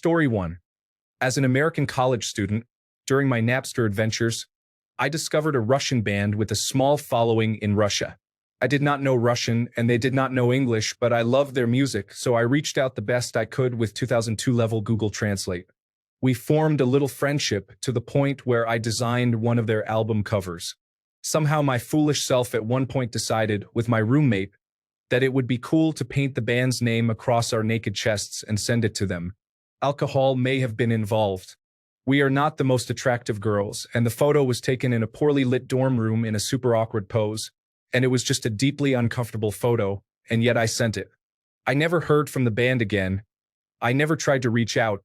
Story 1. As an American college student, during my Napster adventures, I discovered a Russian band with a small following in Russia. I did not know Russian and they did not know English, but I loved their music, so I reached out the best I could with 2002 level Google Translate. We formed a little friendship to the point where I designed one of their album covers. Somehow my foolish self at one point decided, with my roommate, that it would be cool to paint the band's name across our naked chests and send it to them. Alcohol may have been involved. We are not the most attractive girls, and the photo was taken in a poorly lit dorm room in a super awkward pose, and it was just a deeply uncomfortable photo, and yet I sent it. I never heard from the band again. I never tried to reach out.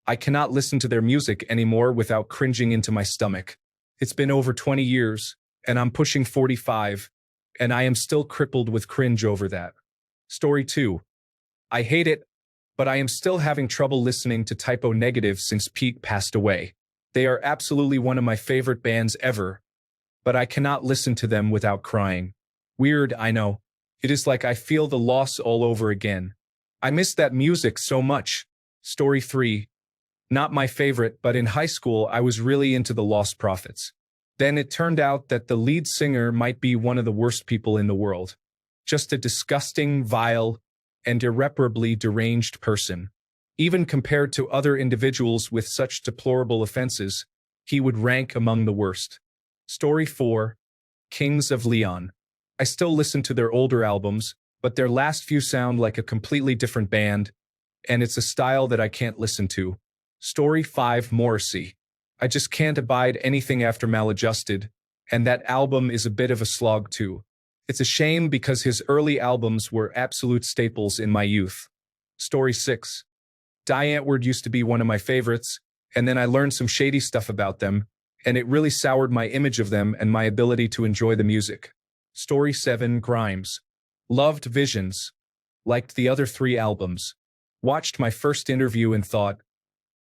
I cannot listen to their music anymore without cringing into my stomach. It's been over 20 years, and I'm pushing 45, and I am still crippled with cringe over that. Story 2. I hate it, but I am still having trouble listening to Typo Negative since Pete passed away. They are absolutely one of my favorite bands ever, but I cannot listen to them without crying. Weird, I know. It is like I feel the loss all over again. I miss that music so much. Story 3. Not my favorite, but in high school I was really into the Lost Prophets. Then it turned out that the lead singer might be one of the worst people in the world. Just a disgusting, vile, and irreparably deranged person. Even compared to other individuals with such deplorable offenses, he would rank among the worst. Story 4. Kings of Leon. I still listen to their older albums, but their last few sound like a completely different band, and it's a style that I can't listen to. Story 5. Morrissey. I just can't abide anything after Maladjusted, and that album is a bit of a slog too. It's a shame because his early albums were absolute staples in my youth. Story 6. Die Antwoord used to be one of my favorites, and then I learned some shady stuff about them, and it really soured my image of them and my ability to enjoy the music. Story 7. Grimes. Loved Visions. Liked the other 3 albums. Watched my first interview and thought,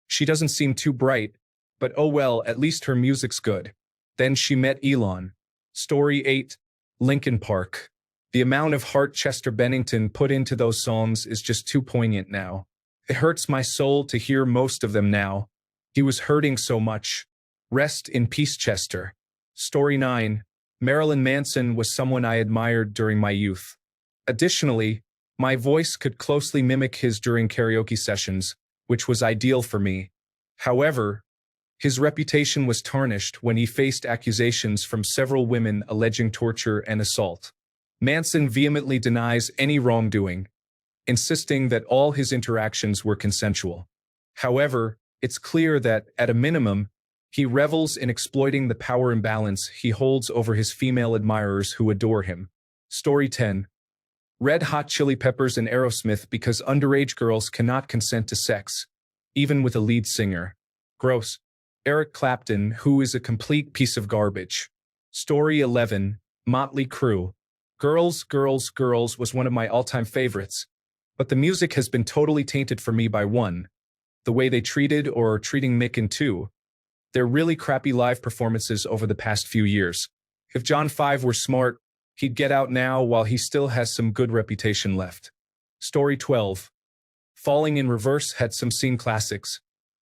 she doesn't seem too bright, but oh well, at least her music's good. Then she met Elon. Story 8. Linkin Park. The amount of heart Chester Bennington put into those songs is just too poignant now. It hurts my soul to hear most of them now. He was hurting so much. Rest in peace, Chester. Story 9. Marilyn Manson was someone I admired during my youth. Additionally, my voice could closely mimic his during karaoke sessions, which was ideal for me. However, his reputation was tarnished when he faced accusations from several women alleging torture and assault. Manson vehemently denies any wrongdoing, insisting that all his interactions were consensual. However, it's clear that, at a minimum, he revels in exploiting the power imbalance he holds over his female admirers who adore him. Story 10. Red Hot Chili Peppers and Aerosmith because underage girls cannot consent to sex, even with a lead singer. Gross. Eric Clapton, who is a complete piece of garbage. Story 11. Motley Crue. Girls, Girls, Girls was one of my all-time favorites, but the music has been totally tainted for me by 1. The way they treated or are treating Mick, and 2. Their really crappy live performances over the past few years. If John 5 were smart, he'd get out now while he still has some good reputation left. Story 12. Falling in Reverse had some scene classics,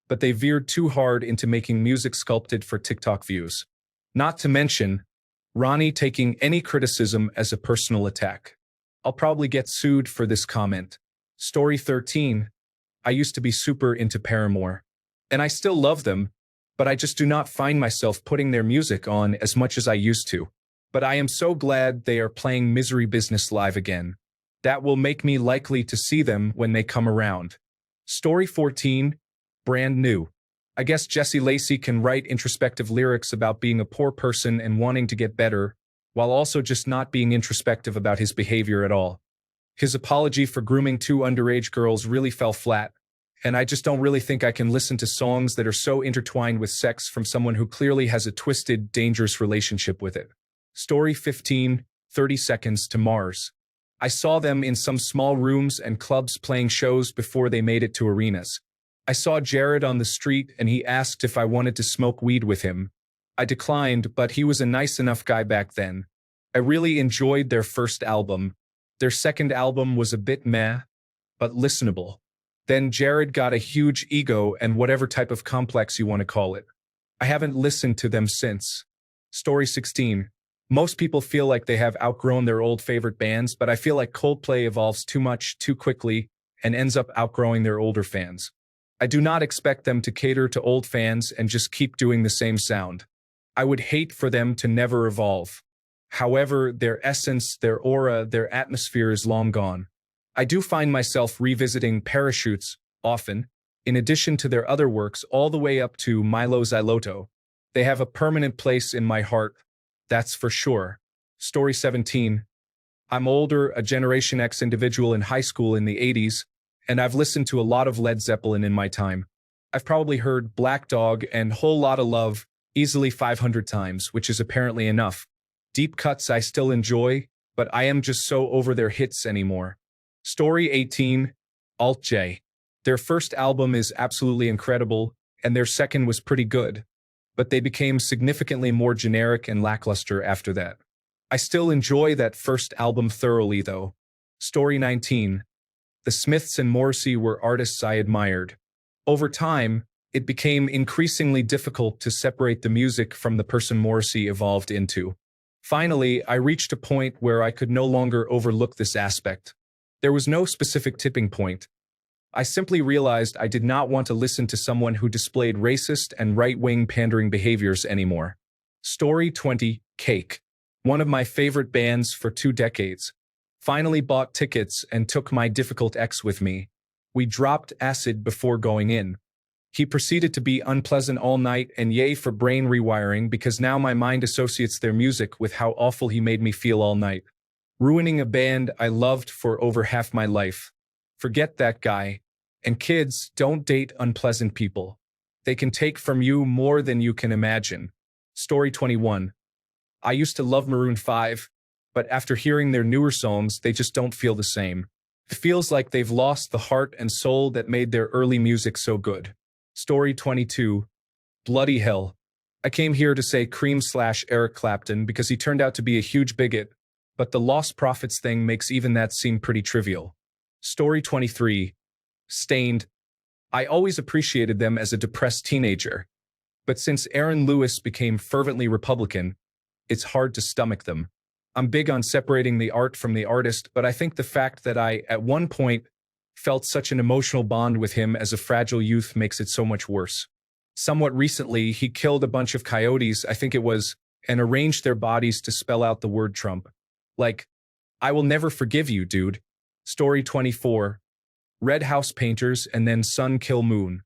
but they veered too hard into making music sculpted for TikTok views. Not to mention, Ronnie taking any criticism as a personal attack. I'll probably get sued for this comment. Story 13. I used to be super into Paramore. And I still love them, but I just do not find myself putting their music on as much as I used to. But I am so glad they are playing Misery Business live again. That will make me likely to see them when they come around. Story 14. Brand New. I guess Jesse Lacey can write introspective lyrics about being a poor person and wanting to get better, while also just not being introspective about his behavior at all. His apology for grooming 2 underage girls really fell flat, and I just don't really think I can listen to songs that are so intertwined with sex from someone who clearly has a twisted, dangerous relationship with it. Story 15. 30 Seconds to Mars. I saw them in some small rooms and clubs playing shows before they made it to arenas. I saw Jared on the street and he asked if I wanted to smoke weed with him. I declined, but he was a nice enough guy back then. I really enjoyed their first album. Their second album was a bit meh, but listenable. Then Jared got a huge ego and whatever type of complex you want to call it. I haven't listened to them since. Story 16. Most people feel like they have outgrown their old favorite bands, but I feel like Coldplay evolves too much, too quickly, and ends up outgrowing their older fans. I do not expect them to cater to old fans and just keep doing the same sound. I would hate for them to never evolve. However, their essence, their aura, their atmosphere is long gone. I do find myself revisiting Parachutes often, in addition to their other works all the way up to Milo Xyloto. They have a permanent place in my heart, that's for sure. Story 17. I'm older, a Generation X individual in high school in the 80s, and I've listened to a lot of Led Zeppelin in my time. I've probably heard Black Dog and Whole Lotta Love easily 500 times, which is apparently enough. Deep cuts I still enjoy, but I am just so over their hits anymore. Story 18. Alt J. Their first album is absolutely incredible, and their second was pretty good, but they became significantly more generic and lackluster after that. I still enjoy that first album thoroughly, though. Story 19. The Smiths and Morrissey were artists I admired. Over time, it became increasingly difficult to separate the music from the person Morrissey evolved into. Finally, I reached a point where I could no longer overlook this aspect. There was no specific tipping point. I simply realized I did not want to listen to someone who displayed racist and right-wing pandering behaviors anymore. Story 20. Cake. One of my favorite bands for 2 decades. Finally bought tickets and took my difficult ex with me. We dropped acid before going in. He proceeded to be unpleasant all night, and yay for brain rewiring, because now my mind associates their music with how awful he made me feel all night. Ruining a band I loved for over half my life. Forget that guy. And kids, don't date unpleasant people. They can take from you more than you can imagine. Story 21. I used to love Maroon 5, but after hearing their newer songs, they just don't feel the same. It feels like they've lost the heart and soul that made their early music so good. Story 22. Bloody hell. I came here to say Cream/Eric Clapton because he turned out to be a huge bigot, but the lost profits thing makes even that seem pretty trivial. Story 23. Stained. I always appreciated them as a depressed teenager, but since Aaron Lewis became fervently Republican, it's hard to stomach them. I'm big on separating the art from the artist, but I think the fact that I, at one point, felt such an emotional bond with him as a fragile youth makes it so much worse. Somewhat recently, he killed a bunch of coyotes, I think it was, and arranged their bodies to spell out the word Trump. Like, I will never forgive you, dude. Story 24. Red House Painters and then Sun Kill Moon.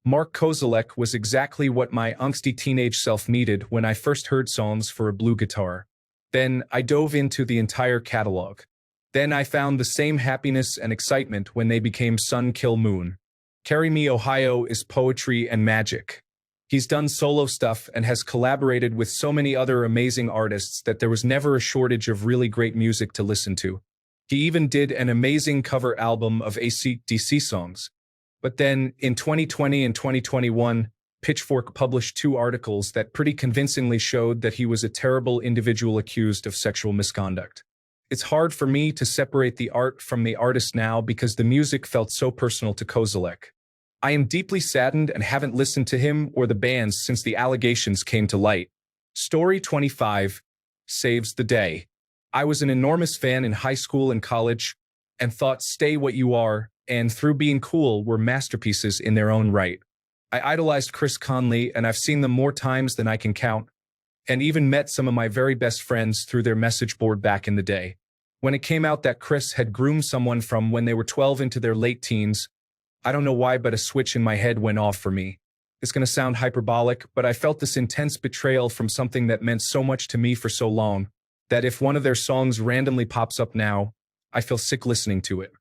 Mark Kozelek was exactly what my angsty teenage self needed when I first heard songs for a blue guitar. Then I dove into the entire catalog. Then I found the same happiness and excitement when they became Sun Kill Moon. Carry Me Ohio is poetry and magic. He's done solo stuff and has collaborated with so many other amazing artists that there was never a shortage of really great music to listen to. He even did an amazing cover album of AC/DC songs. But then, in 2020 and 2021, Pitchfork published 2 articles that pretty convincingly showed that he was a terrible individual accused of sexual misconduct. It's hard for me to separate the art from the artist now because the music felt so personal to Kozelek. I am deeply saddened and haven't listened to him or the bands since the allegations came to light. Story 25. Saves the Day. I was an enormous fan in high school and college, and thought Stay What You Are and Through Being Cool were masterpieces in their own right. I idolized Chris Conley, and I've seen them more times than I can count, and even met some of my very best friends through their message board back in the day. When it came out that Chris had groomed someone from when they were 12 into their late teens, I don't know why, but a switch in my head went off for me. It's going to sound hyperbolic, but I felt this intense betrayal from something that meant so much to me for so long, that if one of their songs randomly pops up now, I feel sick listening to it.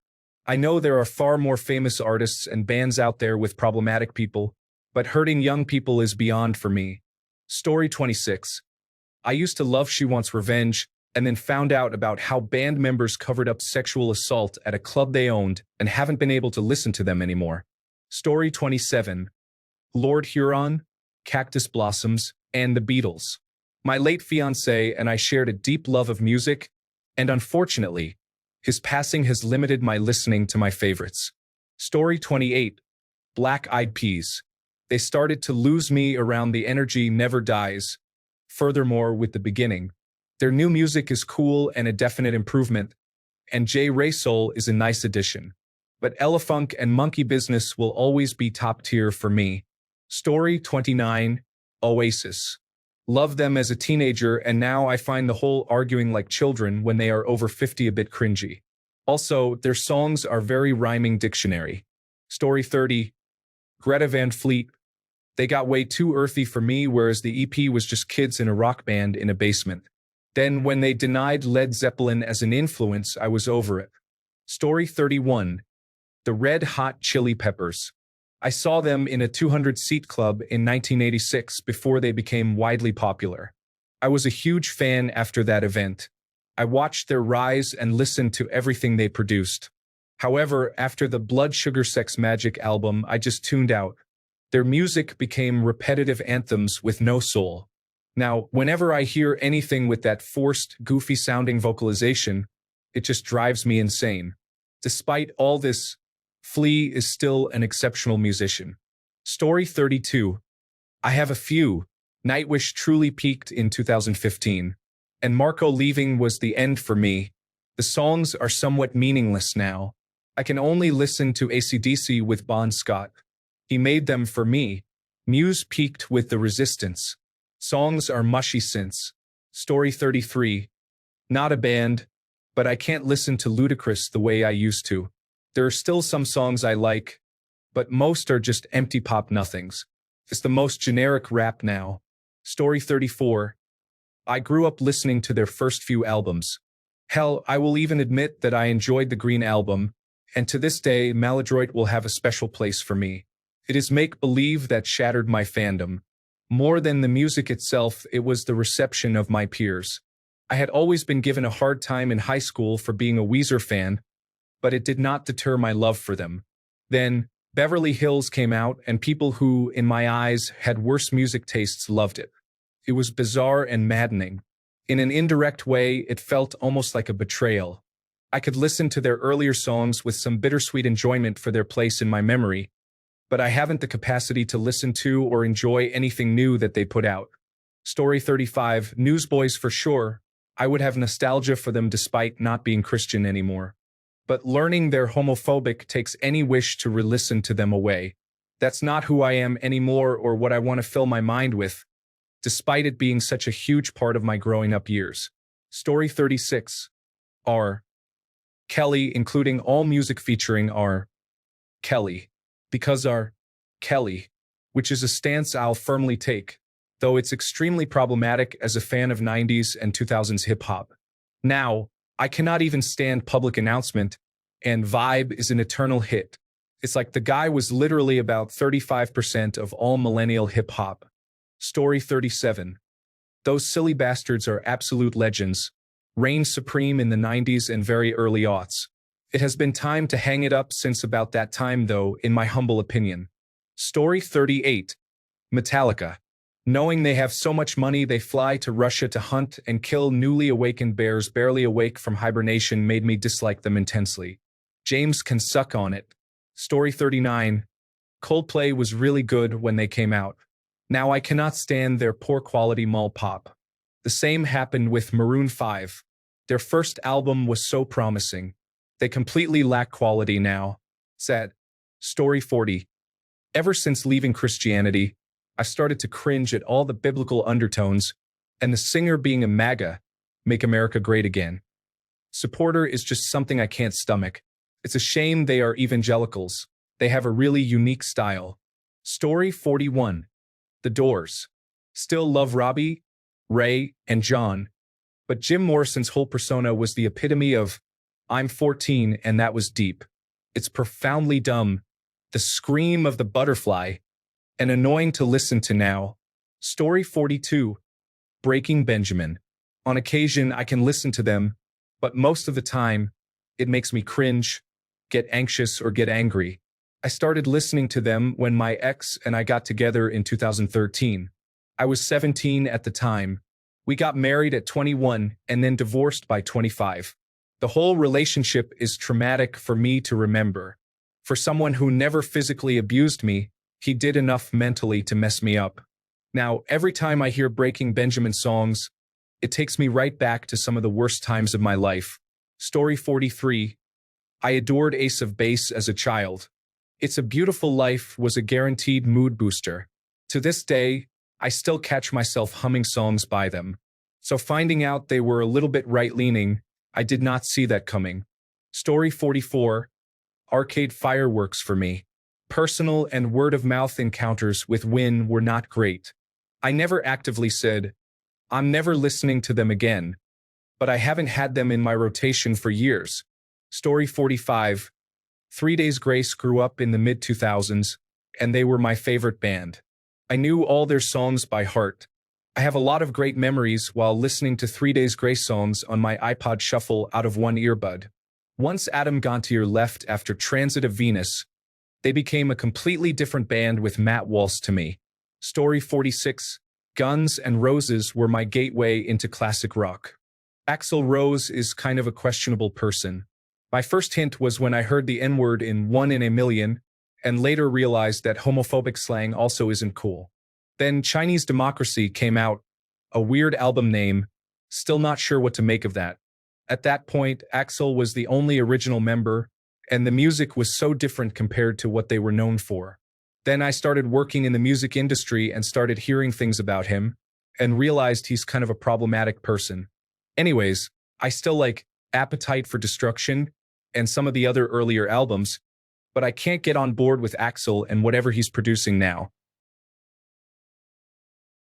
I know there are far more famous artists and bands out there with problematic people, but hurting young people is beyond for me. Story 26. I used to love She Wants Revenge, and then found out about how band members covered up sexual assault at a club they owned and haven't been able to listen to them anymore. Story 27. Lord Huron, Cactus Blossoms, and the Beatles. My late fiancé and I shared a deep love of music, and unfortunately, his passing has limited my listening to my favorites. Story 28. Black Eyed Peas. They started to lose me around The Energy Never Dies. Furthermore, with the beginning. Their new music is cool and a definite improvement, and J. Ray Soul is a nice addition. But Elefunk and Monkey Business will always be top tier for me. Story 29. Oasis. Love them as a teenager, and now I find the whole arguing like children when they are over 50 a bit cringy. Also, their songs are very rhyming dictionary. Story 30. Greta Van Fleet. They got way too earthy for me, whereas the EP was just kids in a rock band in a basement. Then when they denied Led Zeppelin as an influence, I was over it. Story 31. The Red Hot Chili Peppers. I saw them in a 200-seat club in 1986 before they became widely popular. I was a huge fan after that event. I watched their rise and listened to everything they produced. However, after the Blood Sugar Sex Magic album, I just tuned out. Their music became repetitive anthems with no soul. Now, whenever I hear anything with that forced, goofy-sounding vocalization, it just drives me insane. Despite all this, Flea is still an exceptional musician. Story 32. I have a few. Nightwish truly peaked in 2015. And Marco leaving was the end for me. The songs are somewhat meaningless now. I can only listen to AC/DC with Bon Scott. He made them for me. Muse peaked with The Resistance. Songs are mushy since. Story 33. Not a band, but I can't listen to Ludacris the way I used to. There are still some songs I like, but most are just empty pop nothings. It's the most generic rap now. Story 34. I grew up listening to their first few albums. Hell, I will even admit that I enjoyed the Green Album, and to this day, Maladroit will have a special place for me. It is make-believe that shattered my fandom. More than the music itself, it was the reception of my peers. I had always been given a hard time in high school for being a Weezer fan, but it did not deter my love for them. Then, Beverly Hills came out, and people who, in my eyes, had worse music tastes loved it. It was bizarre and maddening. In an indirect way, it felt almost like a betrayal. I could listen to their earlier songs with some bittersweet enjoyment for their place in my memory, but I haven't the capacity to listen to or enjoy anything new that they put out. Story 35. Newsboys for sure. I would have nostalgia for them despite not being Christian anymore. But learning they're homophobic takes any wish to re-listen to them away. That's not who I am anymore or what I want to fill my mind with, despite it being such a huge part of my growing up years. Story 36. R. Kelly, including all music featuring R. Kelly. Because R. Kelly, which is a stance I'll firmly take, though it's extremely problematic as a fan of 90s and 2000s hip-hop. Now, I cannot even stand Public Announcement, and Vibe is an eternal hit. It's like the guy was literally about 35% of all millennial hip-hop. Story 37. Those silly bastards are absolute legends, reigned supreme in the 90s and very early aughts. It has been time to hang it up since about that time, though, in my humble opinion. Story 38. Metallica. Knowing they have so much money they fly to Russia to hunt and kill newly awakened bears barely awake from hibernation made me dislike them intensely. James can suck on it. Story 39. Coldplay was really good when they came out. Now I cannot stand their poor quality mall pop. The same happened with Maroon 5. Their first album was so promising. They completely lack quality now. Sad. Story 40. Ever since leaving Christianity, I started to cringe at all the biblical undertones, and the singer being a MAGA, Make America Great Again. Supporter is just something I can't stomach. It's a shame they are evangelicals. They have a really unique style. Story 41. The Doors. Still love Robbie, Ray, and John, but Jim Morrison's whole persona was the epitome of, I'm 14 and that was deep. It's profoundly dumb. The scream of the butterfly, and annoying to listen to now. Story 42. Breaking Benjamin. On occasion, I can listen to them, but most of the time, it makes me cringe, get anxious, or get angry. I started listening to them when my ex and I got together in 2013. I was 17 at the time. We got married at 21 and then divorced by 25. The whole relationship is traumatic for me to remember. For someone who never physically abused me, he did enough mentally to mess me up. Now, every time I hear Breaking Benjamin songs, it takes me right back to some of the worst times of my life. Story 43. I adored Ace of Base as a child. It's a Beautiful Life was a guaranteed mood booster. To this day, I still catch myself humming songs by them. So finding out they were a little bit right-leaning, I did not see that coming. Story 44. Arcade fireworks for me. Personal and word-of-mouth encounters with Win were not great. I never actively said, I'm never listening to them again, but I haven't had them in my rotation for years. Story 45. 3 Days Grace grew up in the mid-2000s, and they were my favorite band. I knew all their songs by heart. I have a lot of great memories while listening to 3 Days Grace songs on my iPod Shuffle out of one earbud. Once Adam Gontier left after Transit of Venus, they became a completely different band with Matt Walsh to me. Story 46. Guns N' Roses were my gateway into classic rock. Axl Rose is kind of a questionable person. My first hint was when I heard the N-word in One in a Million, and later realized that homophobic slang also isn't cool. Then Chinese Democracy came out, a weird album name, still not sure what to make of that. At that point, Axl was the only original member, and the music was so different compared to what they were known for. Then I started working in the music industry and started hearing things about him, and realized he's kind of a problematic person. Anyways, I still like Appetite for Destruction and some of the other earlier albums, but I can't get on board with Axl and whatever he's producing now.